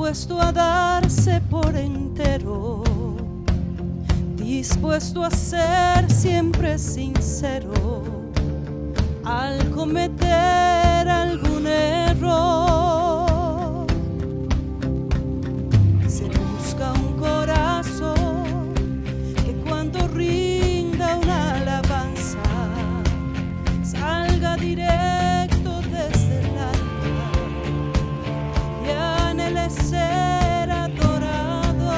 dispuesto a darse por entero, dispuesto a ser siempre sincero al cometer algún error. Se busca un corazón que cuando rinda una alabanza salga directo desde el alma y anhele ser adorado,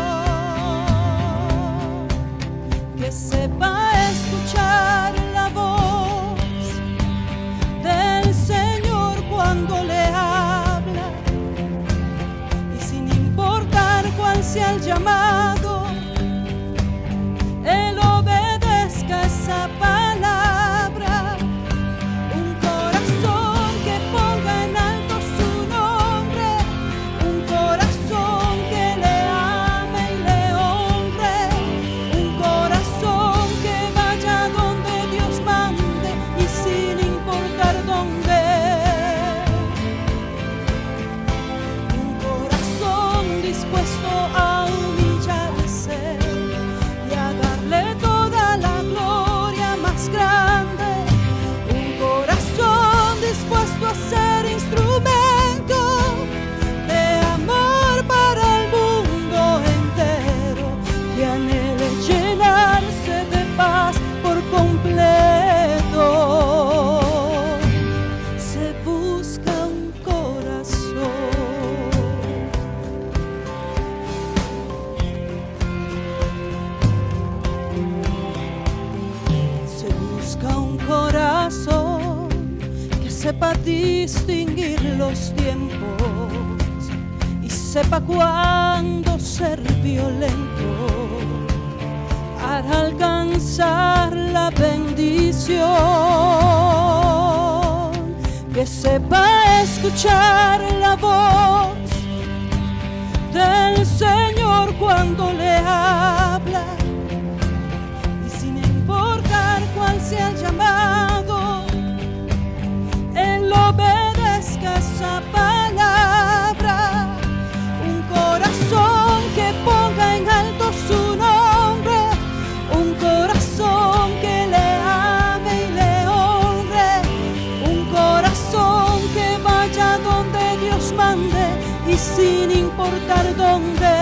que sepa escuchar la voz del Señor cuando le habla, y sin importar cuál sea el llamado, Él obedezca esa palabra. Un corazón que ponga en alto su nombre, un corazón que le ame y le honre, un corazón que vaya donde Dios mande y sin importar dónde. Un corazón dispuesto a humillarse y a darle toda la gloria más grande. Un corazón dispuesto a ser instrumento de amor para el mundo entero, que anhele llenarse de paz por completo. Se busca un corazón. Se busca un corazón que sepa distinguir los tiempos y sepa cuándo ser violento para alcanzar la bendición, que sepa escuchar la voz del Señor cuando le habla, y sin importar cuál sea el llamado, Él obedezca esa palabra. Un corazón que ponga en alto su nombre, un corazón que le ame y le honre, un corazón que vaya donde Dios mande y sin importar dónde.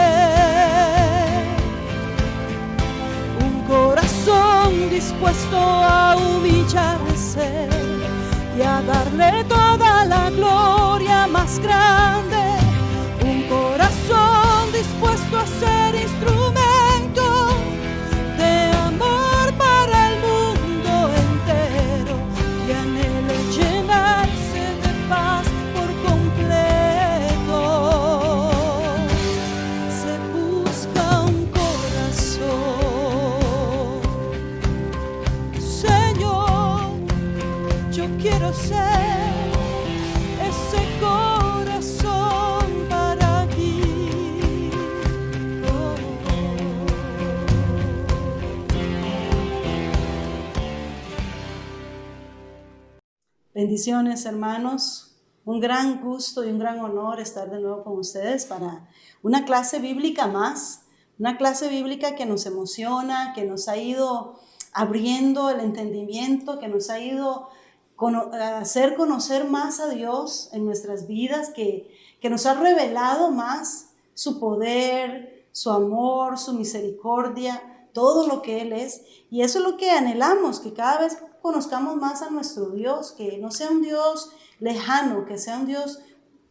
Un corazón dispuesto a humillarse y a darle toda la gloria más grande. Un corazón dispuesto a ser instrumento de amor para el mundo entero, que anhele llenarse de paz por completo. Se busca un corazón. Señor, yo quiero ser ese corazón para ti. Bendiciones, hermanos. Un gran gusto y un gran honor estar de nuevo con ustedes para una clase bíblica más. Una clase bíblica que nos emociona, que nos ha ido abriendo el entendimiento, que nos ha ido a hacer conocer más a Dios en nuestras vidas, que nos ha revelado más su poder, su amor, su misericordia, todo lo que Él es. Y eso es lo que anhelamos, que cada vez conozcamos más a nuestro Dios, que no sea un Dios lejano, que sea un Dios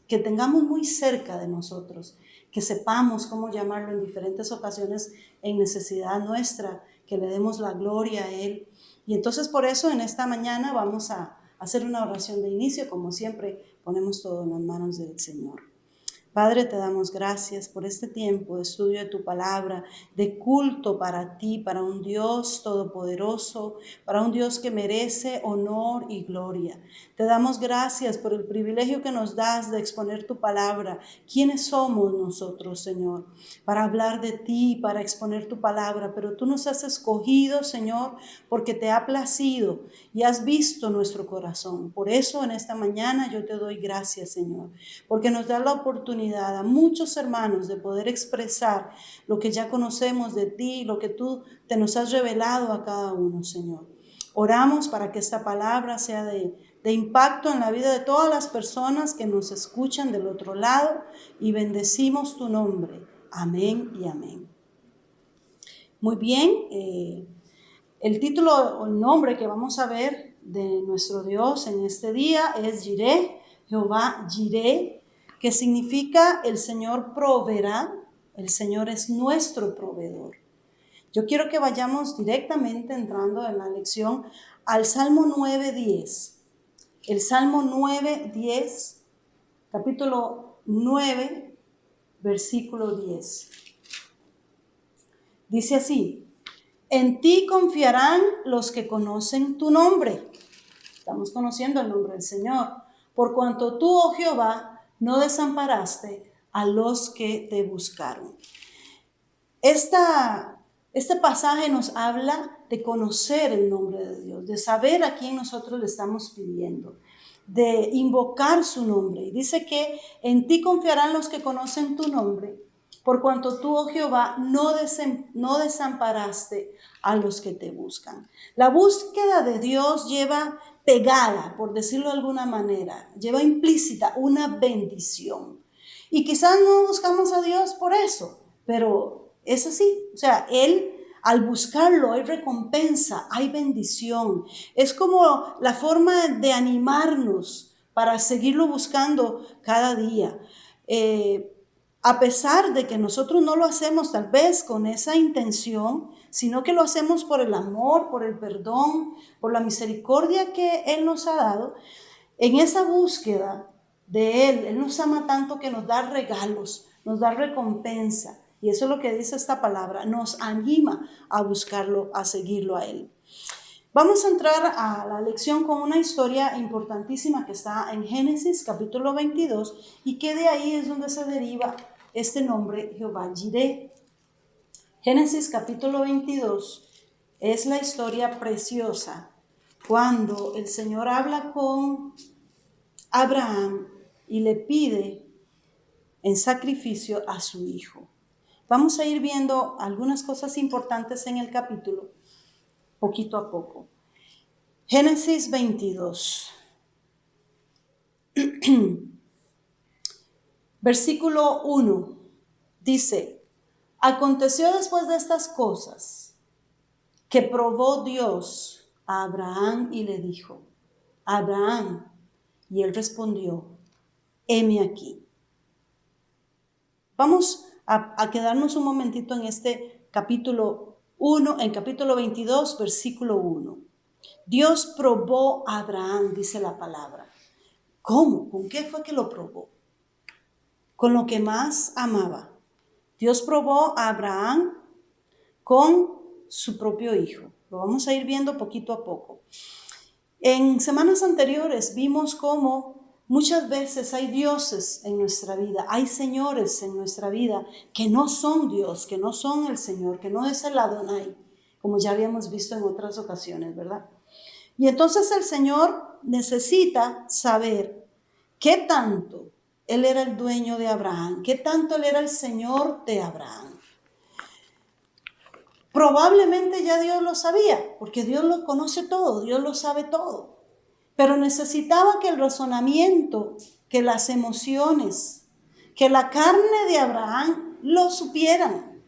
que tengamos muy cerca de nosotros, que sepamos cómo llamarlo en diferentes ocasiones en necesidad nuestra, que le demos la gloria a Él. Y entonces por eso en esta mañana vamos a hacer una oración de inicio. Como siempre, ponemos todo en las manos del Señor. Padre, te damos gracias por este tiempo de estudio de tu palabra, de culto para ti, para un Dios todopoderoso, para un Dios que merece honor y gloria. Te damos gracias por el privilegio que nos das de exponer tu palabra. ¿Quiénes somos nosotros, Señor, para hablar de ti, para exponer tu palabra? Pero tú nos has escogido, Señor, porque te ha placido y has visto nuestro corazón. Por eso en esta mañana yo te doy gracias, Señor, porque nos da la oportunidad oportunidad a muchos hermanos de poder expresar lo que ya conocemos de ti, lo que tú te nos has revelado a cada uno, Señor. Oramos para que esta palabra sea de impacto en la vida de todas las personas que nos escuchan del otro lado y bendecimos tu nombre. Amén y amén. Muy bien, el título o el nombre que vamos a ver de nuestro Dios en este día es Jireh, Jehová Jireh, que significa el Señor proveerá, el Señor es nuestro proveedor. Yo quiero que vayamos directamente entrando en la lección al Salmo 9:10. El Salmo 9:10, capítulo 9, versículo 10. Dice así: en ti confiarán los que conocen tu nombre. Estamos conociendo el nombre del Señor. Por cuanto tú, oh Jehová, no desamparaste a los que te buscaron. Este pasaje nos habla de conocer el nombre de Dios, de saber a quién nosotros le estamos pidiendo, de invocar su nombre. Y dice que en ti confiarán los que conocen tu nombre, por cuanto tú, oh Jehová, no desamparaste a los que te buscan. La búsqueda de Dios lleva pegada, por decirlo de alguna manera, lleva implícita una bendición. Y quizás no buscamos a Dios por eso, pero es así. O sea, Él, al buscarlo, hay recompensa, hay bendición. Es como la forma de animarnos para seguirlo buscando cada día. A pesar de que nosotros no lo hacemos tal vez con esa intención, sino que lo hacemos por el amor, por el perdón, por la misericordia que Él nos ha dado, en esa búsqueda de Él nos ama tanto que nos da regalos, nos da recompensa. Y eso es lo que dice esta palabra, nos anima a buscarlo, a seguirlo a Él. Vamos a entrar a la lección con una historia importantísima que está en Génesis capítulo 22 y que de ahí es donde se deriva este nombre Jehová Jireh. Génesis capítulo 22 es la historia preciosa cuando el Señor habla con Abraham y le pide en sacrificio a su hijo. Vamos a ir viendo algunas cosas importantes en el capítulo, poquito a poco. Génesis 22. Versículo 1 dice: aconteció después de estas cosas que probó Dios a Abraham y le dijo: Abraham. Y él respondió: heme aquí. Vamos a quedarnos un momentito en este capítulo 1, en capítulo 22, versículo 1. Dios probó a Abraham, dice la palabra. ¿Cómo? ¿Con qué fue que lo probó? Con lo que más amaba. Dios probó a Abraham con su propio hijo. Lo vamos a ir viendo poquito a poco. En semanas anteriores vimos cómo muchas veces hay dioses en nuestra vida, hay señores en nuestra vida que no son Dios, que no son el Señor, que no es el Adonai, como ya habíamos visto en otras ocasiones, ¿verdad? Y entonces el Señor necesita saber qué tanto Él era el dueño de Abraham, qué tanto Él era el Señor de Abraham. Probablemente ya Dios lo sabía, porque Dios lo conoce todo, Dios lo sabe todo. Pero necesitaba que el razonamiento, que las emociones, que la carne de Abraham lo supieran.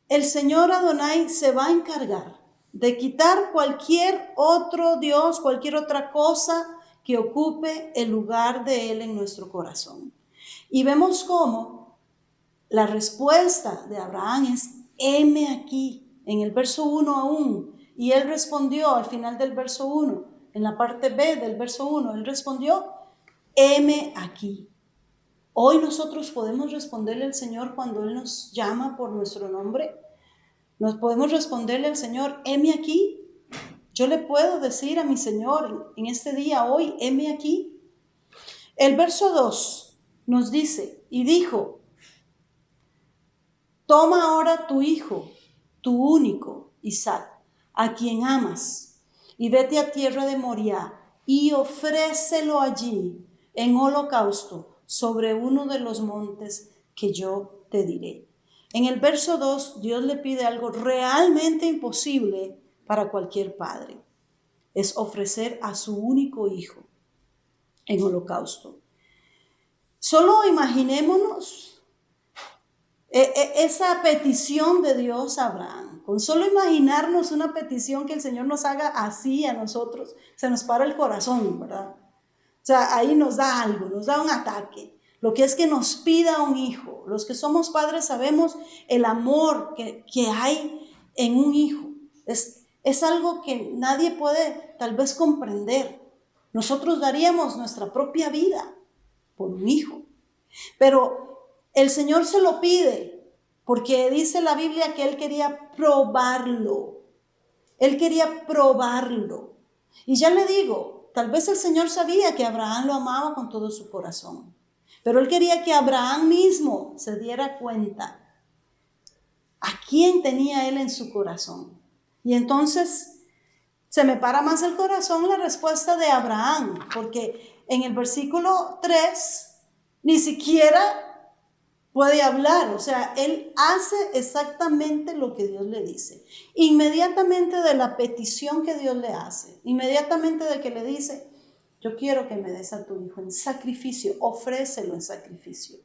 El Señor Adonai se va a encargar de quitar cualquier otro Dios, cualquier otra cosa que ocupe el lugar de Él en nuestro corazón. Y vemos cómo la respuesta de Abraham es: heme aquí, en el verso 1 aún. Y él respondió al final del verso 1, en la parte B del verso 1, él respondió: heme aquí. Hoy nosotros podemos responderle al Señor cuando Él nos llama por nuestro nombre. Nos podemos responderle al Señor: heme aquí. Yo le puedo decir a mi Señor en este día, hoy: heme aquí. El verso 2 nos dice: y dijo: toma ahora tu hijo, tu único, Isaac, a quien amas, y vete a tierra de Moriah, y ofrécelo allí en holocausto sobre uno de los montes que yo te diré. En el verso 2, Dios le pide algo realmente imposible para cualquier padre. Es ofrecer a su único hijo en holocausto. Solo imaginémonos esa petición de Dios a Abraham. Con solo imaginarnos una petición que el Señor nos haga así a nosotros, se nos para el corazón, ¿verdad? O sea, ahí nos da algo, nos da un ataque. Lo que es que nos pida un hijo. Los que somos padres sabemos el amor que hay en un hijo. Es algo que nadie puede tal vez comprender. Nosotros daríamos nuestra propia vida por un hijo. Pero el Señor se lo pide porque dice la Biblia que Él quería probarlo. Él quería probarlo. Y ya le digo, tal vez el Señor sabía que Abraham lo amaba con todo su corazón. Pero Él quería que Abraham mismo se diera cuenta a quién tenía Él en su corazón. Y entonces se me para más el corazón la respuesta de Abraham, porque en el versículo 3 ni siquiera puede hablar, o sea, él hace exactamente lo que Dios le dice. Inmediatamente de la petición que Dios le hace, inmediatamente de que le dice, yo quiero que me des a tu hijo en sacrificio, ofrécelo en sacrificio.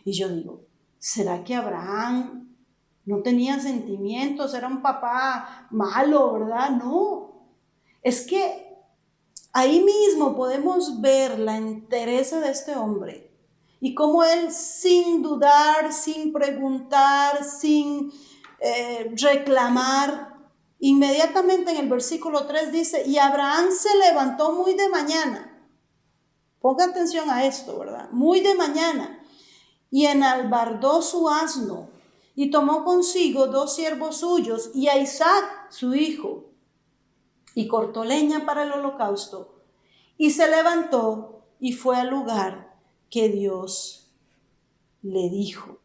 Y yo digo, ¿será que Abraham no tenía sentimientos? ¿Era un papá malo, verdad? No, es que ahí mismo podemos ver la entereza de este hombre y cómo él sin dudar, sin preguntar, sin reclamar, inmediatamente en el versículo 3 dice, y Abraham se levantó muy de mañana. Ponga atención a esto, ¿verdad? Muy de mañana. Y enalbardó su asno y tomó consigo 2 siervos suyos y a Isaac su hijo y cortó leña para el holocausto y se levantó y fue al lugar que Dios le dijo.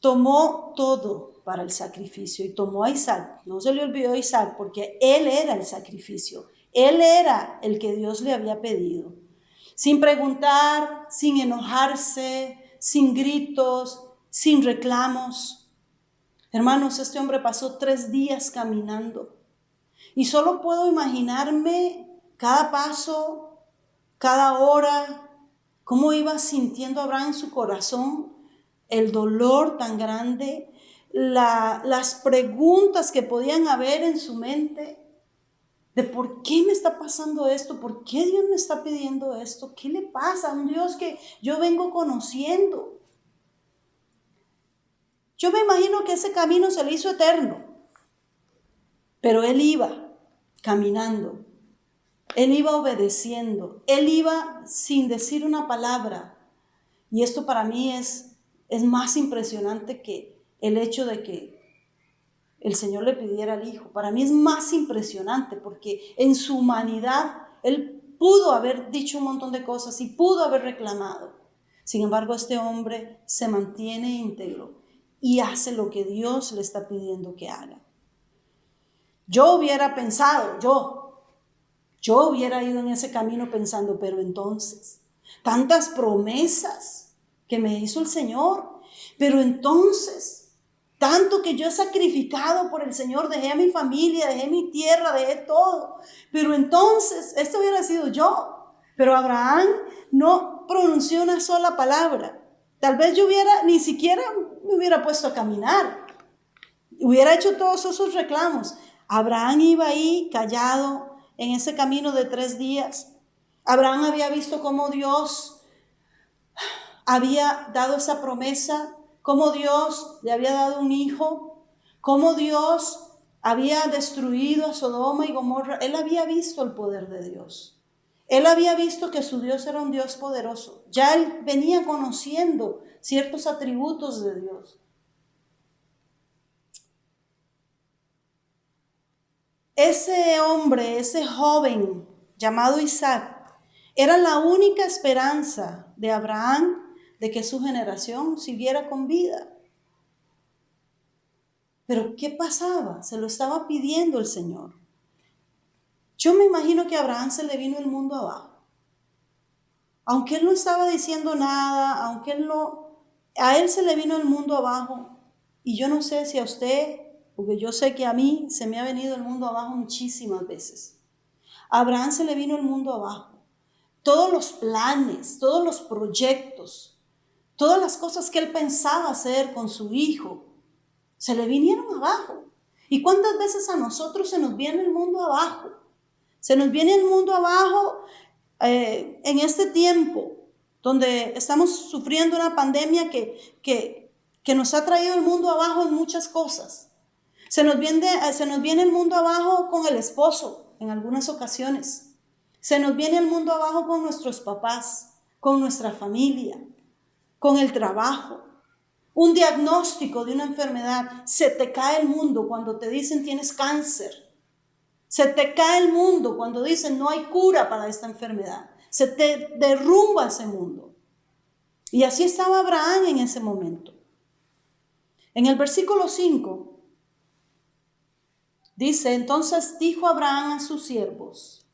Tomó todo para el sacrificio y tomó a Isaac. No se le olvidó a Isaac porque él era el sacrificio. Él era el que Dios le había pedido. Sin preguntar, sin enojarse, sin gritos, sin reclamos. Hermanos, este hombre pasó 3 días caminando. Y solo puedo imaginarme cada paso, cada hora, cómo iba sintiendo Abraham en su corazón el dolor tan grande, las preguntas que podían haber en su mente de por qué me está pasando esto, por qué Dios me está pidiendo esto, qué le pasa a un Dios que yo vengo conociendo. Yo me imagino que ese camino se le hizo eterno, pero él iba caminando, él iba obedeciendo, él iba sin decir una palabra. Y esto para mí es más impresionante que el hecho de que el Señor le pidiera al Hijo. Para mí es más impresionante porque en su humanidad él pudo haber dicho un montón de cosas y pudo haber reclamado. Sin embargo, este hombre se mantiene íntegro y hace lo que Dios le está pidiendo que haga. Yo hubiera pensado, yo hubiera ido en ese camino pensando, pero entonces, tantas promesas que me hizo el Señor, pero entonces, tanto que yo he sacrificado por el Señor, dejé a mi familia, dejé mi tierra, dejé todo, pero entonces, esto hubiera sido yo, pero Abraham no pronunció una sola palabra. Tal vez yo ni siquiera me hubiera puesto a caminar, hubiera hecho todos esos reclamos. Abraham iba ahí callado en ese camino de 3 días. Abraham había visto cómo Dios había dado esa promesa, cómo Dios le había dado un hijo, cómo Dios había destruido a Sodoma y Gomorra. Él había visto el poder de Dios. Él había visto que su Dios era un Dios poderoso. Ya él venía conociendo ciertos atributos de Dios. Ese hombre, ese joven llamado Isaac, era la única esperanza de Abraham de que su generación siguiera con vida. Pero ¿qué pasaba? Se lo estaba pidiendo el Señor. Yo me imagino que a Abraham se le vino el mundo abajo. Aunque él no estaba diciendo nada, a él se le vino el mundo abajo. Y yo no sé si a usted, porque yo sé que a mí se me ha venido el mundo abajo muchísimas veces. A Abraham se le vino el mundo abajo. Todos los planes, todos los proyectos, todas las cosas que él pensaba hacer con su hijo, se le vinieron abajo. ¿Y cuántas veces a nosotros se nos viene el mundo abajo? Se nos viene el mundo abajo en este tiempo donde estamos sufriendo una pandemia que nos ha traído el mundo abajo en muchas cosas. Se nos viene el mundo abajo con el esposo en algunas ocasiones. Se nos viene el mundo abajo con nuestros papás, con nuestra familia, con el trabajo. Un diagnóstico de una enfermedad, se te cae el mundo cuando te dicen tienes cáncer. Se te cae el mundo cuando dicen no hay cura para esta enfermedad. Se te derrumba ese mundo. Y así estaba Abraham en ese momento. En el versículo 5 dice, entonces dijo Abraham a sus siervos,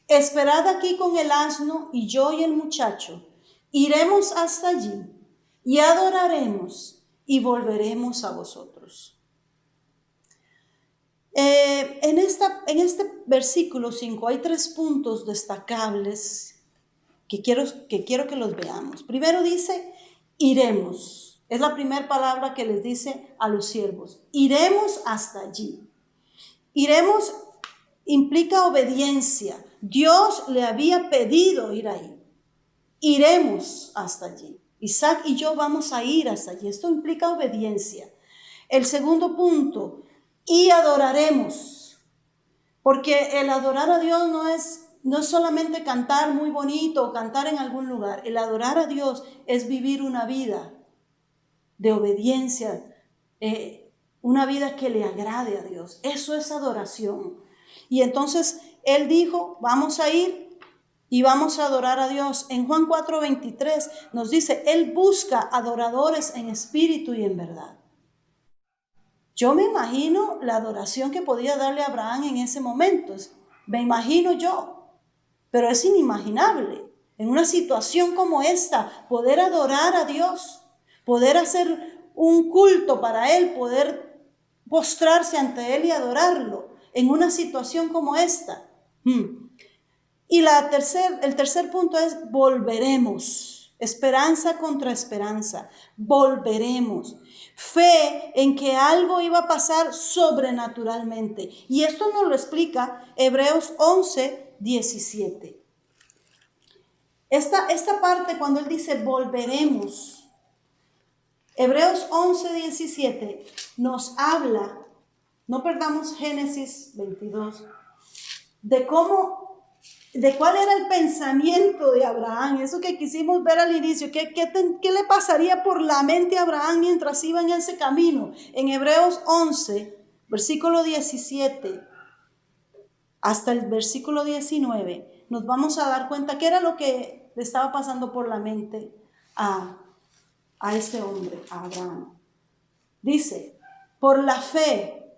esperad aquí con el asno y yo y el muchacho iremos hasta allí y adoraremos y volveremos a vosotros. En este versículo 5 hay 3 puntos destacables que quiero que los veamos. Primero dice, iremos. Es la primera palabra que les dice a los siervos. Iremos hasta allí. Iremos implica obediencia. Dios le había pedido ir ahí. Iremos hasta allí. Isaac y yo vamos a ir hasta allí. Esto implica obediencia. El segundo punto, y adoraremos. Porque el adorar a Dios no es solamente cantar muy bonito o cantar en algún lugar. El adorar a Dios es vivir una vida de obediencia, una vida que le agrade a Dios. Eso es adoración. Y entonces él dijo, vamos a ir y vamos a adorar a Dios. En Juan 4:23 nos dice, él busca adoradores en espíritu y en verdad. Yo me imagino la adoración que podía darle a Abraham en ese momento. Me imagino yo, pero es inimaginable. En una situación como esta, poder adorar a Dios, poder hacer un culto para Él, poder postrarse ante Él y adorarlo en una situación como esta. Y el tercer punto es volveremos. Esperanza contra esperanza. Volveremos. Fe en que algo iba a pasar sobrenaturalmente. Y esto nos lo explica Hebreos 11:17. Esta parte cuando él dice volveremos, Hebreos 11:17 nos habla, no perdamos Génesis 22, de cuál era el pensamiento de Abraham, eso que quisimos ver al inicio, ¿qué le pasaría por la mente a Abraham mientras iba en ese camino? En Hebreos 11, versículo 17, hasta el versículo 19, nos vamos a dar cuenta qué era lo que le estaba pasando por la mente a este hombre, a Abraham. Dice, por la fe,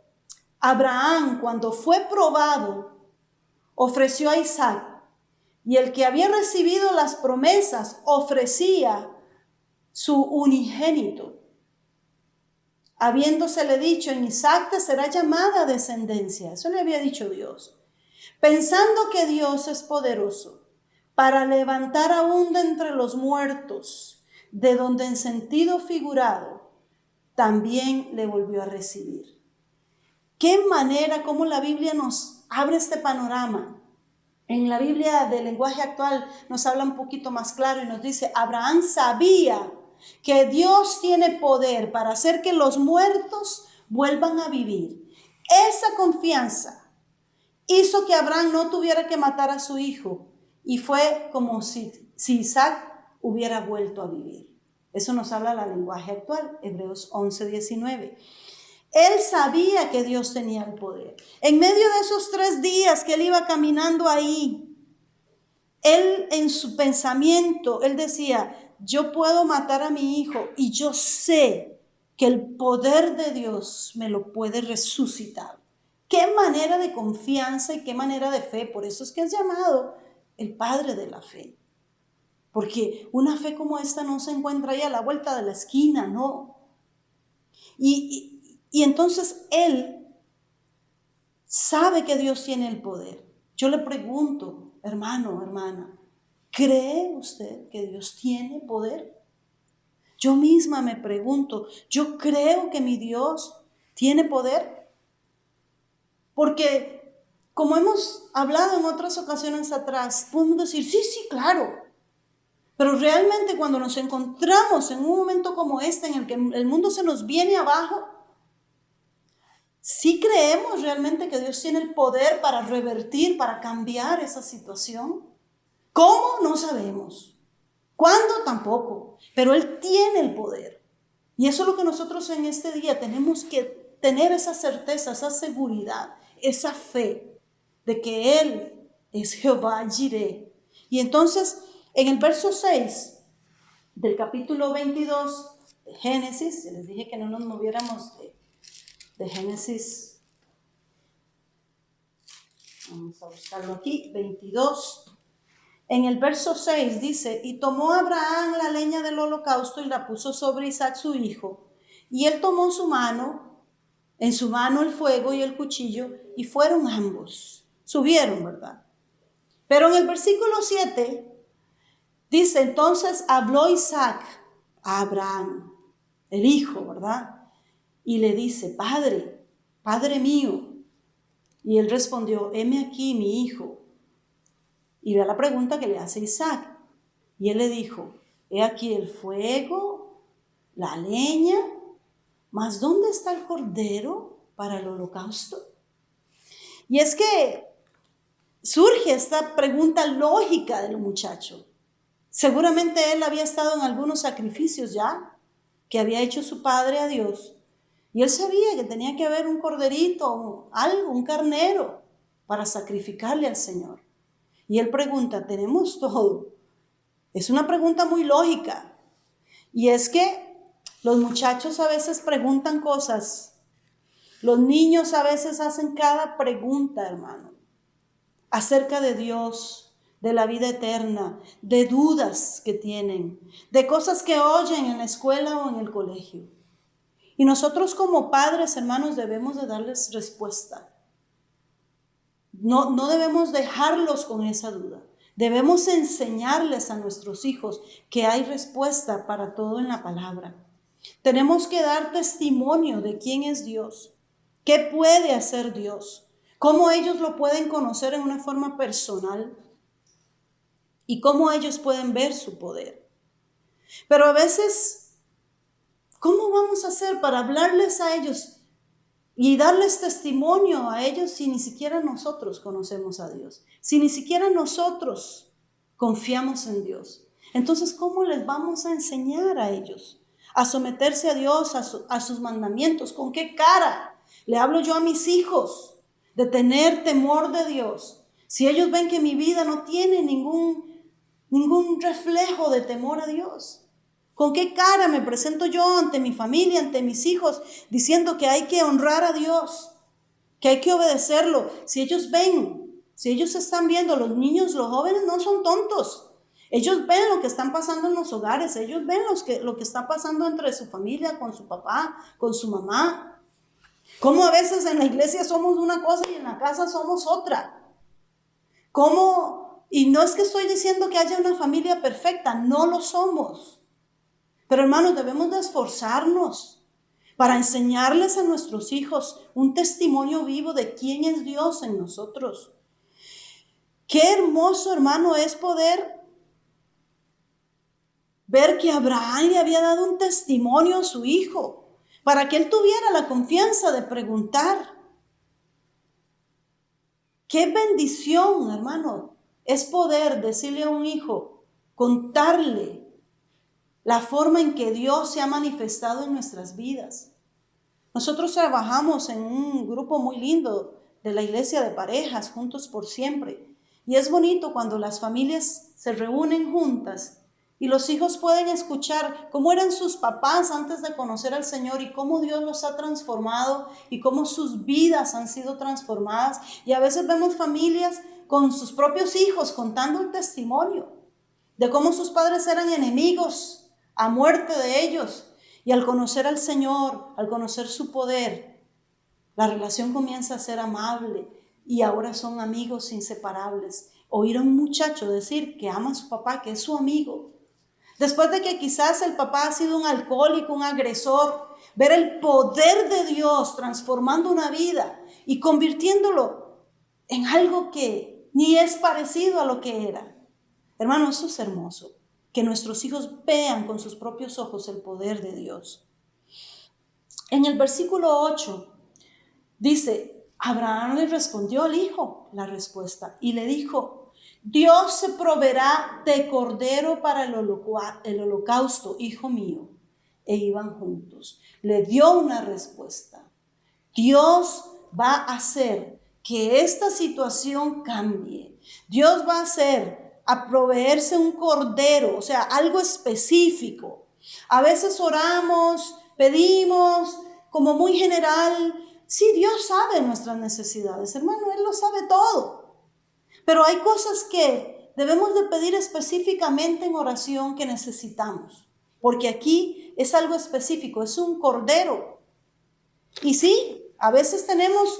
Abraham, cuando fue probado, ofreció a Isaac, y el que había recibido las promesas ofrecía su unigénito, habiéndosele dicho, en Isaac te será llamada descendencia. Eso le había dicho Dios, pensando que Dios es poderoso para levantar aún de entre los muertos, de donde en sentido figurado también le volvió a recibir. Qué manera, cómo la Biblia nos abre este panorama. En la Biblia del lenguaje actual nos habla un poquito más claro y nos dice, Abraham sabía que Dios tiene poder para hacer que los muertos vuelvan a vivir. Esa confianza hizo que Abraham no tuviera que matar a su hijo y fue como si Isaac hubiera vuelto a vivir. Eso nos habla el lenguaje actual, Hebreos 11:19. Él sabía que Dios tenía el poder. En medio de esos 3 días que él iba caminando ahí, él en su pensamiento, él decía, yo puedo matar a mi hijo y yo sé que el poder de Dios me lo puede resucitar. Qué manera de confianza y qué manera de fe. Por eso es que es llamado el padre de la fe. Porque una fe como esta no se encuentra ahí a la vuelta de la esquina, no. Y entonces él sabe que Dios tiene el poder. Yo le pregunto, hermano, hermana, ¿cree usted que Dios tiene poder? Yo misma me pregunto, ¿yo creo que mi Dios tiene poder? Porque como hemos hablado en otras ocasiones atrás, podemos decir, sí, claro. Pero realmente cuando nos encontramos en un momento como este, en el que el mundo se nos viene abajo, ¿sí creemos realmente que Dios tiene el poder para revertir, para cambiar esa situación? ¿Cómo? No sabemos. ¿Cuándo? Tampoco. Pero Él tiene el poder. Y eso es lo que nosotros en este día tenemos que tener, esa certeza, esa seguridad, esa fe de que Él es Jehová Jireh. Y entonces, en el verso 6 del capítulo 22 de Génesis, les dije que no nos moviéramos de Génesis, vamos a buscarlo aquí, 22. En el verso 6 dice, y tomó Abraham la leña del holocausto y la puso sobre Isaac su hijo. Y él tomó en su mano el fuego y el cuchillo, y fueron ambos. Subieron, ¿verdad? Pero en el versículo 7 dice, entonces habló Isaac a Abraham, el hijo, ¿verdad? Y le dice, Padre mío. Y él respondió, heme aquí mi hijo. Y ve la pregunta que le hace Isaac. Y él le dijo, he aquí el fuego, la leña, mas ¿dónde está el cordero para el holocausto? Y es que surge esta pregunta lógica del muchacho. Seguramente él había estado en algunos sacrificios ya que había hecho su padre a Dios. Y él sabía que tenía que haber un corderito, algo, un carnero, para sacrificarle al Señor. Y él pregunta, ¿tenemos todo? Es una pregunta muy lógica. Y es que los muchachos a veces preguntan cosas. Los niños a veces hacen cada pregunta, hermano, acerca de Dios, de la vida eterna, de dudas que tienen, de cosas que oyen en la escuela o en el colegio. Y nosotros como padres, hermanos, debemos de darles respuesta. No debemos dejarlos con esa duda. Debemos enseñarles a nuestros hijos que hay respuesta para todo en la palabra. Tenemos que dar testimonio de quién es Dios, qué puede hacer Dios, cómo ellos lo pueden conocer en una forma personal y cómo ellos pueden ver su poder. Pero a veces, ¿cómo vamos a hacer para hablarles a ellos y darles testimonio a ellos si ni siquiera nosotros conocemos a Dios? Si ni siquiera nosotros confiamos en Dios. Entonces, ¿cómo les vamos a enseñar a ellos a someterse a Dios, a sus mandamientos? ¿Con qué cara le hablo yo a mis hijos de tener temor de Dios si ellos ven que mi vida no tiene ningún reflejo de temor a Dios? ¿Con qué cara me presento yo ante mi familia, ante mis hijos, diciendo que hay que honrar a Dios, que hay que obedecerlo? Si ellos ven, si ellos están viendo, los niños, los jóvenes no son tontos. Ellos ven lo que están pasando en los hogares, ellos ven lo que está pasando entre su familia, con su papá, con su mamá. Cómo a veces en la iglesia somos una cosa y en la casa somos otra. Y no es que estoy diciendo que haya una familia perfecta, no lo somos. Pero hermanos, debemos de esforzarnos para enseñarles a nuestros hijos un testimonio vivo de quién es Dios en nosotros. Qué hermoso, hermano, es poder ver que Abraham le había dado un testimonio a su hijo para que él tuviera la confianza de preguntar. Qué bendición, hermano, es poder decirle a un hijo, contarle la forma en que Dios se ha manifestado en nuestras vidas. Nosotros trabajamos en un grupo muy lindo de la iglesia de parejas, Juntos por Siempre. Y es bonito cuando las familias se reúnen juntas Y los hijos pueden escuchar cómo eran sus papás antes de conocer al Señor y cómo Dios los ha transformado y cómo sus vidas han sido transformadas. Y a veces vemos familias con sus propios hijos contando el testimonio de cómo sus padres eran enemigos a muerte de ellos. Y al conocer al Señor, al conocer su poder, la relación comienza a ser amable y ahora son amigos inseparables. Oír a un muchacho decir que ama a su papá, que es su amigo, después de que quizás el papá ha sido un alcohólico, un agresor, ver el poder de Dios transformando una vida y convirtiéndolo en algo que ni es parecido a lo que era. Hermano, eso es hermoso, que nuestros hijos vean con sus propios ojos el poder de Dios. En el versículo 8 dice, Abraham le respondió al hijo la respuesta y le dijo, Dios se proveerá de cordero para el holocausto, hijo mío. E iban juntos. Le dio una respuesta. Dios va a hacer que esta situación cambie. Dios va a hacer a proveerse un cordero, o sea, algo específico. A veces oramos, pedimos como muy general. Sí, Dios sabe nuestras necesidades, hermano, Él lo sabe todo. Pero hay cosas que debemos de pedir específicamente en oración que necesitamos. Porque aquí es algo específico, es un cordero. Y sí, a veces tenemos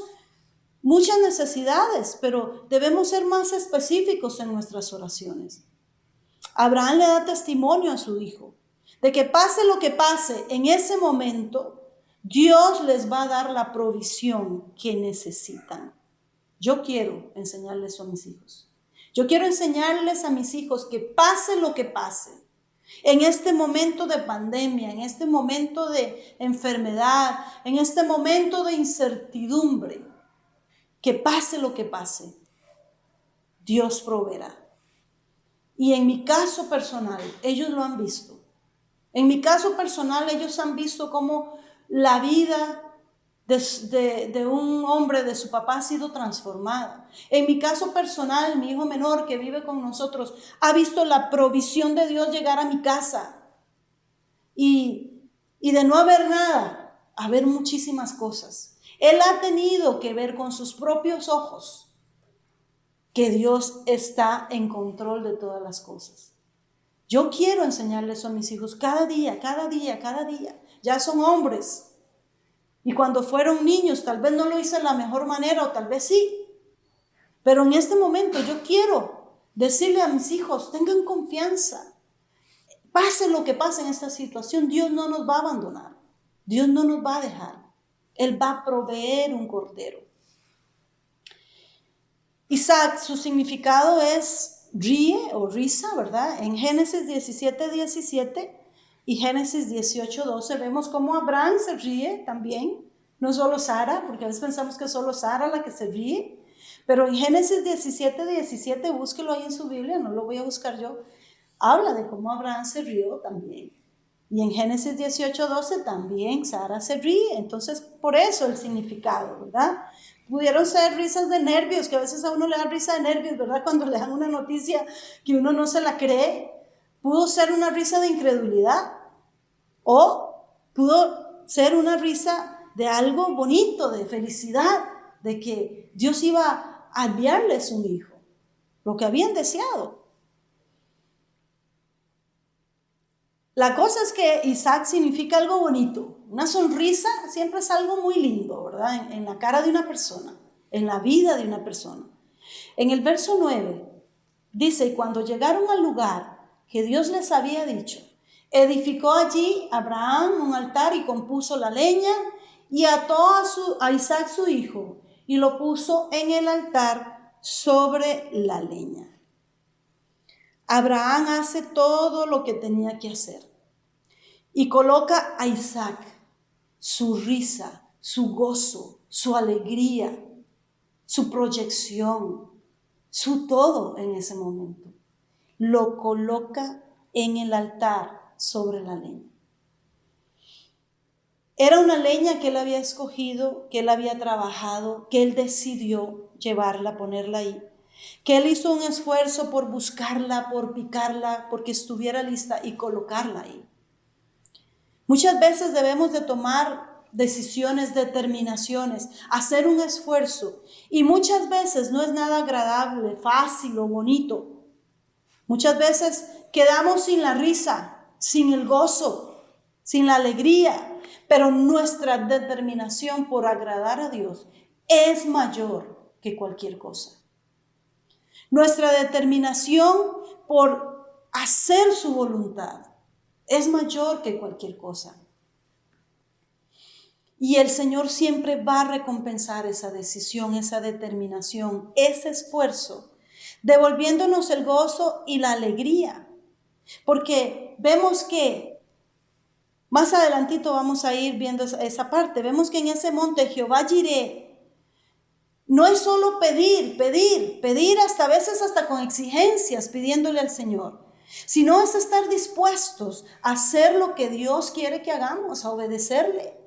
muchas necesidades, pero debemos ser más específicos en nuestras oraciones. Abraham le da testimonio a su hijo de que pase lo que pase en ese momento, Dios les va a dar la provisión que necesitan. Yo quiero enseñarles eso a mis hijos. Yo quiero enseñarles a mis hijos que pase lo que pase, en este momento de pandemia, en este momento de enfermedad, en este momento de incertidumbre, que pase lo que pase, Dios proveerá. Y en mi caso personal, ellos lo han visto. En mi caso personal, ellos han visto cómo la vida de un hombre, de su papá, ha sido transformada. En mi caso personal, mi hijo menor que vive con nosotros ha visto la provisión de Dios llegar a mi casa y de no haber nada, haber muchísimas cosas. Él ha tenido que ver con sus propios ojos que Dios está en control de todas las cosas. Yo quiero enseñarles eso a mis hijos cada día, cada día, cada día. Ya son hombres. Y cuando fueron niños, tal vez no lo hice de la mejor manera o tal vez sí. Pero en este momento yo quiero decirle a mis hijos, tengan confianza. Pase lo que pase en esta situación, Dios no nos va a abandonar. Dios no nos va a dejar. Él va a proveer un cordero. Isaac, su significado es ríe o risa, ¿verdad? En Génesis 17:17 y Génesis 18:12 vemos cómo Abraham se ríe también, no solo Sara, porque a veces pensamos que es solo Sara la que se ríe, pero en Génesis 17:17, búsquelo ahí en su Biblia, no lo voy a buscar yo, habla de cómo Abraham se rió también. Y en Génesis 18:12 también Sara se ríe, entonces por eso el significado, ¿verdad? Pudieron ser risas de nervios, que a veces a uno le da risa de nervios, ¿verdad? Cuando le dan una noticia que uno no se la cree. Pudo ser una risa de incredulidad o pudo ser una risa de algo bonito, de felicidad, de que Dios iba a enviarles un hijo, lo que habían deseado. La cosa es que Isaac significa algo bonito. Una sonrisa siempre es algo muy lindo, ¿verdad? En la cara de una persona, en la vida de una persona. En el verso 9 dice, y cuando llegaron al lugar que Dios les había dicho, edificó allí Abraham un altar y compuso la leña y ató a Isaac su hijo y lo puso en el altar sobre la leña. Abraham hace todo lo que tenía que hacer y coloca a Isaac, su risa, su gozo, su alegría, su proyección, su todo en ese momento. Lo coloca en el altar sobre la leña. Era una leña que él había escogido, que él había trabajado, que él decidió llevarla, ponerla ahí. que Él hizo un esfuerzo por buscarla, por picarla, porque estuviera lista y colocarla ahí. Muchas veces debemos de tomar decisiones, determinaciones, hacer un esfuerzo, y muchas veces no es nada agradable, fácil o bonito. Muchas veces quedamos sin la risa, sin el gozo, sin la alegría, pero nuestra determinación por agradar a Dios es mayor que cualquier cosa. Nuestra determinación por hacer su voluntad es mayor que cualquier cosa. Y el Señor siempre va a recompensar esa decisión, esa determinación, ese esfuerzo, devolviéndonos el gozo y la alegría. Porque vemos que, más adelantito vamos a ir viendo esa parte, vemos que en ese monte Jehová Jireh, no es solo pedir hasta a veces hasta con exigencias, pidiéndole al Señor, sino es estar dispuestos a hacer lo que Dios quiere que hagamos, a obedecerle.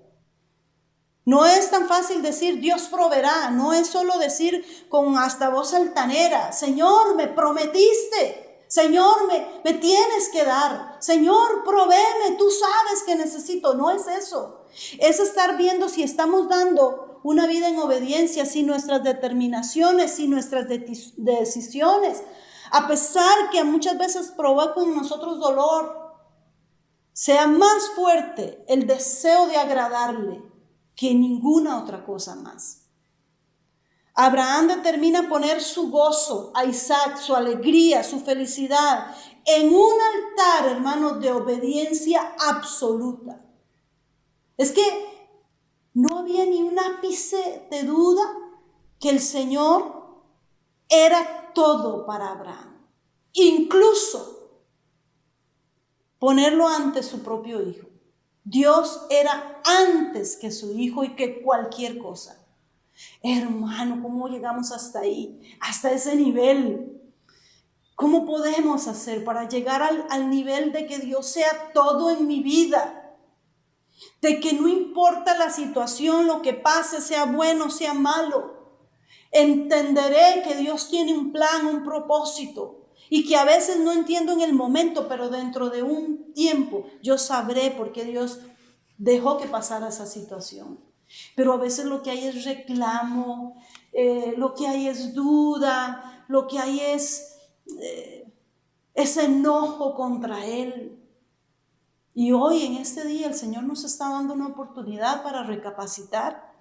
No es tan fácil decir Dios proveerá, no es solo decir con hasta voz altanera, Señor, me prometiste, Señor, me tienes que dar, Señor, provéeme, tú sabes que necesito. No es eso, es estar viendo si estamos dando una vida en obediencia, si nuestras determinaciones, si nuestras decisiones, a pesar que muchas veces provocan en nosotros dolor, sea más fuerte el deseo de agradarle que ninguna otra cosa más. Abraham determina poner su gozo a Isaac, su alegría, su felicidad, en un altar, hermanos, de obediencia absoluta. Es que no había ni un ápice de duda que el Señor era todo para Abraham. Incluso ponerlo ante su propio hijo. Dios era antes que su hijo y que cualquier cosa. Hermano, ¿cómo llegamos hasta ahí? Hasta ese nivel. ¿Cómo podemos hacer para llegar al nivel de que Dios sea todo en mi vida? De que no importa la situación, lo que pase, sea bueno, sea malo. Entenderé que Dios tiene un plan, un propósito. Y que a veces no entiendo en el momento, pero dentro de un tiempo yo sabré por qué Dios dejó que pasara esa situación. Pero a veces lo que hay es reclamo, lo que hay es duda, lo que hay es enojo contra Él. Y hoy en este día el Señor nos está dando una oportunidad para recapacitar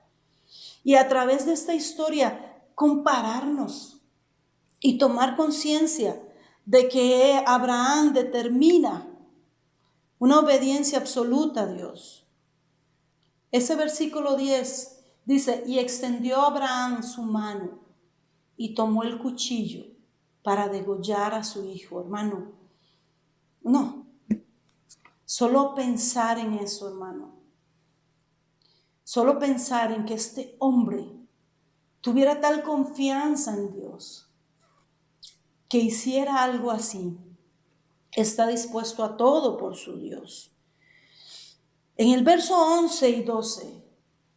y a través de esta historia compararnos y tomar conciencia de que Abraham determina una obediencia absoluta a Dios. Ese versículo 10 dice, y extendió Abraham su mano y tomó el cuchillo para degollar a su hijo. Hermano, no. Solo pensar en eso, hermano. Solo pensar en que este hombre tuviera tal confianza en Dios, que hiciera algo así. Está dispuesto a todo por su Dios. En el verso 11 y 12,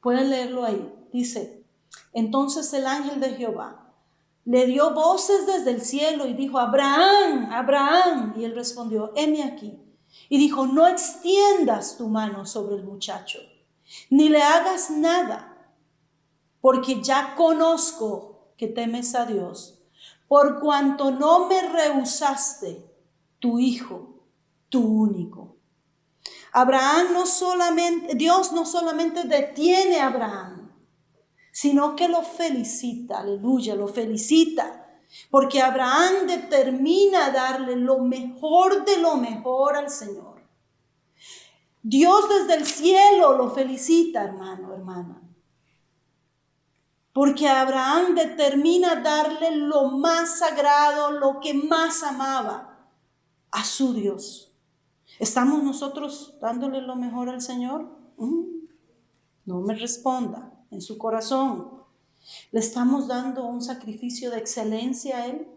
pueden leerlo ahí, dice, entonces el ángel de Jehová le dio voces desde el cielo y dijo, Abraham, Abraham. Y él respondió, heme aquí. Y dijo, no extiendas tu mano sobre el muchacho, ni le hagas nada, porque ya conozco que temes a Dios, por cuanto no me rehusaste tu hijo, tu único. Dios no solamente detiene a Abraham, sino que lo felicita, aleluya, lo felicita. Porque Abraham determina darle lo mejor de lo mejor al Señor. Dios desde el cielo lo felicita, hermano, hermana. Porque Abraham determina darle lo más sagrado, lo que más amaba a su Dios. ¿Estamos nosotros dándole lo mejor al Señor? No me responda en su corazón. ¿Le estamos dando un sacrificio de excelencia a Él?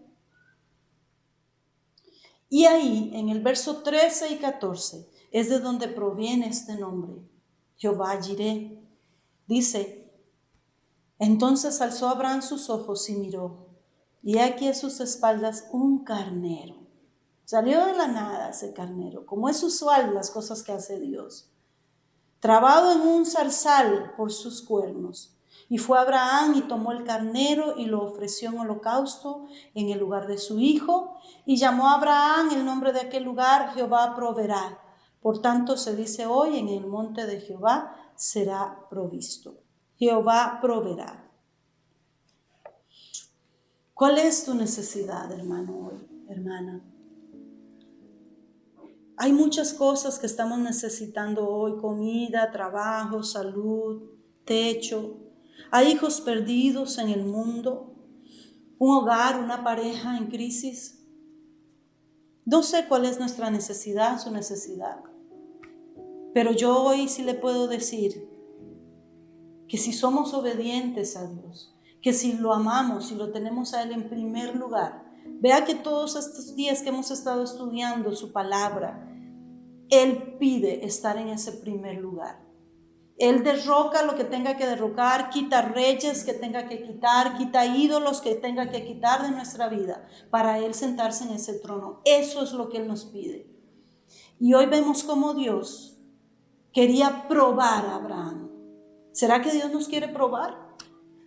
Y ahí, en el verso 13 y 14, es de donde proviene este nombre, Jehová Jireh. Dice, entonces alzó Abraham sus ojos y miró, Y aquí a sus espaldas un carnero. Salió de la nada ese carnero, como es usual las cosas que hace Dios. Trabado en un zarzal por sus cuernos. Y fue Abraham y tomó el carnero y lo ofreció en holocausto en el lugar de su hijo. Y llamó a Abraham el nombre de aquel lugar, Jehová proveerá. Por tanto se dice hoy, en el monte de Jehová será provisto. Jehová proveerá. ¿Cuál es tu necesidad, hermano, hoy, hermana? Hay muchas cosas que estamos necesitando hoy: comida, trabajo, salud, techo. Hay hijos perdidos en el mundo, un hogar, una pareja en crisis. No sé cuál es nuestra necesidad, su necesidad. Pero yo hoy sí le puedo decir que si somos obedientes a Dios, que si lo amamos, si lo tenemos a Él en primer lugar, vea que todos estos días que hemos estado estudiando su palabra, Él pide estar en ese primer lugar. Él derroca lo que tenga que derrocar, quita reyes que tenga que quitar, quita ídolos que tenga que quitar de nuestra vida para Él sentarse en ese trono. Eso es lo que Él nos pide. Y hoy vemos cómo Dios quería probar a Abraham. ¿Será que Dios nos quiere probar?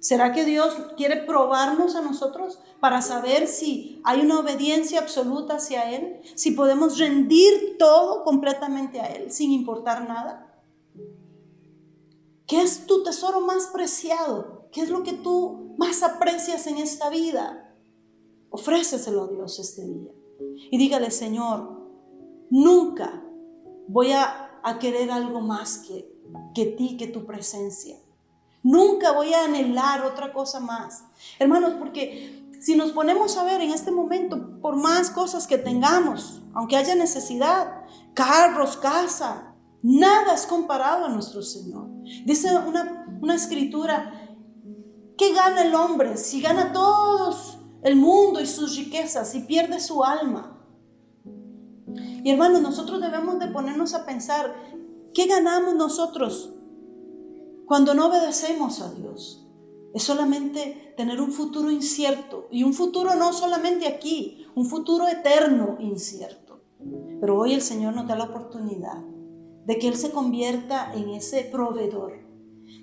¿Será que Dios quiere probarnos a nosotros para saber si hay una obediencia absoluta hacia Él? Si podemos rendir todo completamente a Él sin importar nada. ¿Qué es tu tesoro más preciado? ¿Qué es lo que tú más aprecias en esta vida? Ofréceselo a Dios este día. Y dígale: Señor, nunca voy a querer algo más que ti, que tu presencia. Nunca voy a anhelar otra cosa más. Hermanos, porque si nos ponemos a ver en este momento, por más cosas que tengamos, aunque haya necesidad, carros, casa, nada es comparado a nuestro Señor. Dice una escritura: ¿qué gana el hombre si gana todo el mundo y sus riquezas y pierde su alma? Y hermanos, nosotros debemos de ponernos a pensar: ¿qué ganamos nosotros cuando no obedecemos a Dios? Es solamente tener un futuro incierto, y un futuro no solamente aquí, un futuro eterno incierto. Pero hoy el Señor nos da la oportunidad de que Él se convierta en ese proveedor,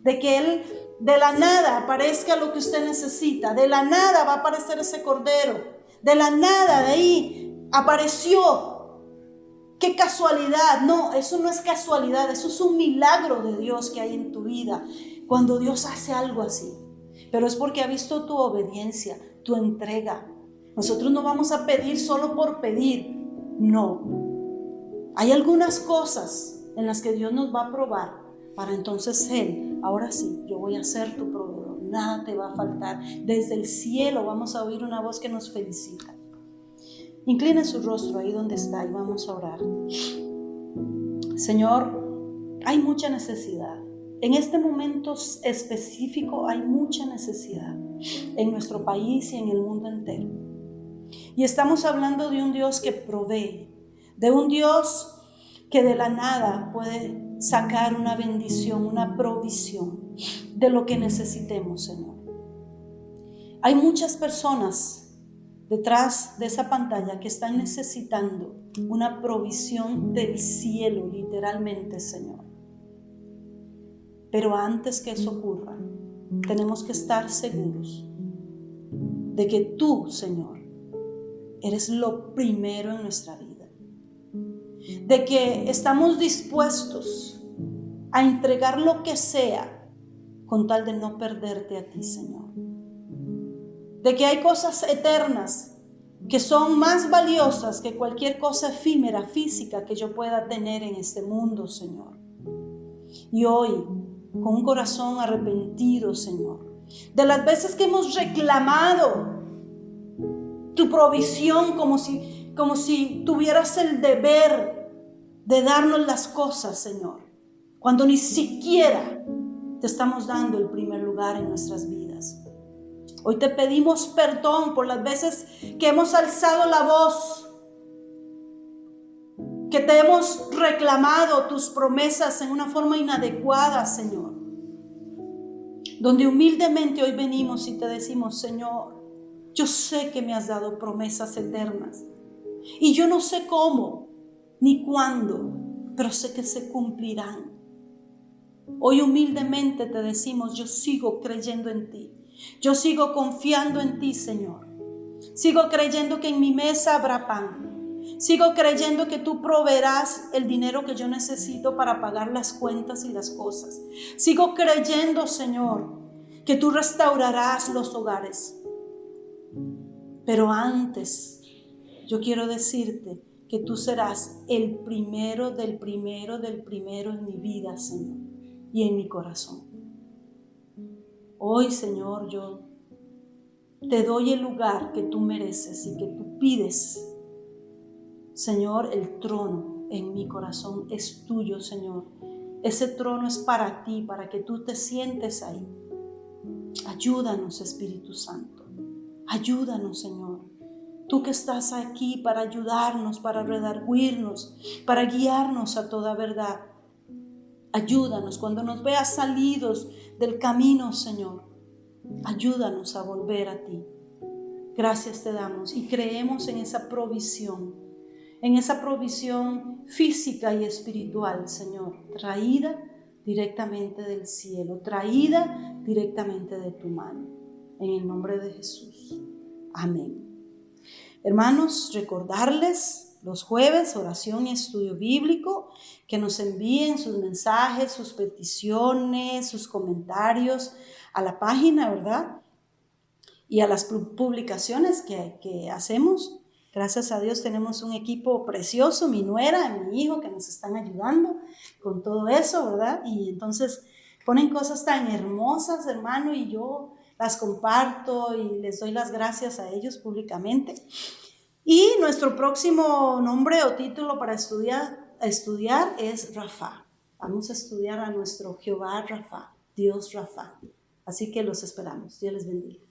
de que Él de la nada aparezca lo que usted necesita, de la nada va a aparecer ese cordero, de la nada de ahí apareció. ¡Qué casualidad! No, eso no es casualidad, eso es un milagro de Dios que hay en tu vida cuando Dios hace algo así. Pero es porque ha visto tu obediencia, tu entrega. Nosotros no vamos a pedir solo por pedir, no. Hay algunas cosas en las que Dios nos va a probar para entonces Él: ahora sí, yo voy a ser tu proveedor, nada te va a faltar. Desde el cielo vamos a oír una voz que nos felicita. Incline su rostro ahí donde está y vamos a orar. Señor, hay mucha necesidad. En este momento específico hay mucha necesidad en nuestro país y en el mundo entero. Y estamos hablando de un Dios que provee, de un Dios que de la nada puede sacar una bendición, una provisión de lo que necesitemos, Señor. Hay muchas personas detrás de esa pantalla que están necesitando una provisión del cielo, literalmente, Señor. Pero antes que eso ocurra, tenemos que estar seguros de que tú, Señor, eres lo primero en nuestra vida. De que estamos dispuestos a entregar lo que sea con tal de no perderte a ti, Señor. De que hay cosas eternas que son más valiosas que cualquier cosa efímera, física que yo pueda tener en este mundo, Señor. Y hoy, con un corazón arrepentido, Señor, de las veces que hemos reclamado tu provisión como si tuvieras el deber de darnos las cosas, Señor, cuando ni siquiera te estamos dando el primer lugar en nuestras vidas. Hoy te pedimos perdón por las veces que hemos alzado la voz, que te hemos reclamado tus promesas en una forma inadecuada, Señor. Donde humildemente hoy venimos y te decimos: Señor, Yo sé que me has dado promesas eternas. Y yo no sé cómo ni cuándo, pero sé que se cumplirán. Hoy humildemente te decimos, yo sigo creyendo en ti. Yo sigo confiando en ti, Señor. Sigo creyendo que en mi mesa habrá pan. Sigo creyendo que tú proveerás el dinero que yo necesito para pagar las cuentas y las cosas. Sigo creyendo, Señor, que tú restaurarás los hogares. Pero antes, yo quiero decirte que tú serás el primero del primero del primero en mi vida, Señor, y en mi corazón. Hoy, Señor, yo te doy el lugar que tú mereces y que tú pides. Señor, el trono en mi corazón es tuyo, Señor. Ese trono es para ti, para que tú te sientes ahí. Ayúdanos, Espíritu Santo. Ayúdanos, Señor. Tú que estás aquí para ayudarnos, para redarguirnos, para guiarnos a toda verdad. Ayúdanos cuando nos veas salidos del camino, Señor. Ayúdanos a volver a ti. Gracias te damos y creemos en esa provisión física y espiritual, Señor, traída directamente del cielo, traída directamente de tu mano. En el nombre de Jesús. Amén. Hermanos, recordarles los jueves, oración y estudio bíblico, que nos envíen sus mensajes, sus peticiones, sus comentarios a la página, ¿verdad? Y a las publicaciones que hacemos. Gracias a Dios tenemos un equipo precioso, mi nuera, mi hijo, que nos están ayudando con todo eso, ¿verdad? Y entonces ponen cosas tan hermosas, hermano, y yo las comparto y les doy las gracias a ellos públicamente. Y nuestro próximo nombre o título para estudiar es Rafa. Vamos a estudiar a nuestro Jehová Rafa, Dios Rafa. Así que los esperamos. Dios les bendiga.